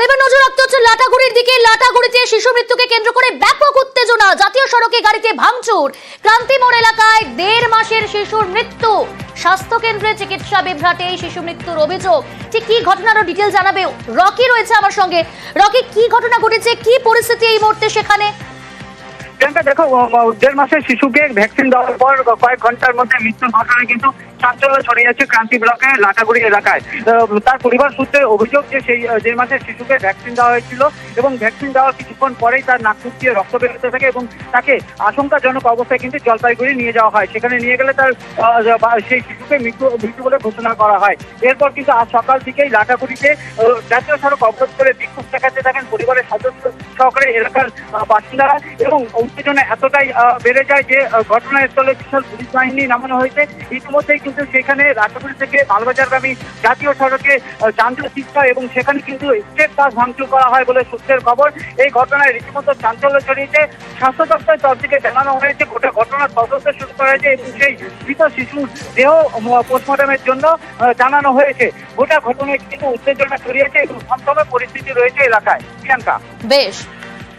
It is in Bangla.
আর এবার নজর রাখতে হচ্ছে লাটাগুড়ির দিকে। লাটাগুড়িতে শিশু মৃত্যুকে কেন্দ্র করে ব্যাপক উত্তেজনা, জাতীয় সড়কে গাড়িতে ভাঙচুর। ক্রান্তি মোড় এলাকায় 1.5 মাসের শিশুর মৃত্যু, স্বাস্থ্য কেন্দ্রে চিকিৎসা বিভ্রাটে এই শিশু মৃত্যুর অভিযোগ। ঠিক কি ঘটনার ডিটেল জানাবে রকি রয়েছে আমার সঙ্গে। রকি, কি ঘটনা ঘটেছে, কি পরিস্থিতি এই মুহূর্তে সেখানে? দেখো, 1.5 মাসের শিশুকে ভ্যাকসিন দেওয়ার পর কয়েক ঘন্টার মধ্যে মৃত্যুর ঘটনায় কিন্তু চাঞ্চল্য ছড়িয়ে যাচ্ছে ক্রান্তি ব্লকের লাটাগুড়ি এলাকায়। তার পরিবার সূত্রে অভিযোগ যে সেই 1.5 মাসের শিশুকে ভ্যাকসিন দেওয়া হয়েছিল এবং ভ্যাকসিন দেওয়ার কিছুক্ষণ পরেই তার নাক মুখ দিয়ে রক্ত বেরোতে থাকে এবং তাকে আশঙ্কাজনক অবস্থায় কিন্তু জলপাইগুড়ি নিয়ে যাওয়া হয়। সেখানে নিয়ে গেলে তার সেই শিশুকে মৃত্যু বলে ঘোষণা করা হয়। এরপর কিন্তু আজ সকাল থেকেই লাটাগুড়িতে জাতীয় সড়ক অবরোধ করে বিক্ষোভ দেখাতে থাকেন পরিবারের সদস্য সহকারে এলাকার বাসিন্দারা, এবং উত্তেজনা এতটাই বেড়ে যায় যে ঘটনাস্থলে বিশাল পুলিশ বাহিনী নামানো হয়েছে। ইতিমধ্যেই কিন্তু সেখানে লাটাগুড়ি থেকে মালবাজারগামী জাতীয় সড়কে যানজট সৃষ্টি হয় এবং সেখানে কিন্তু স্টেট বাস ভাঙচুর করা হয় বলে সূত্রের খবর। এই ঘটনায় রীতিমতো চাঞ্চল্য ছড়িয়েছে। স্বাস্থ্য দপ্তরের তরফ থেকে জানানো হয়েছে গোটা ঘটনার তদন্ত শুরু করা হয়েছে এবং সেই মৃত শিশুর দেহ পোস্টমর্টমের জন্য জানানো হয়েছে। গোটা ঘটনায় কিন্তু উত্তেজনা ছড়িয়েছে এবং থমথমে পরিস্থিতি রয়েছে এলাকায়। প্রিয়াঙ্কা, বেশ।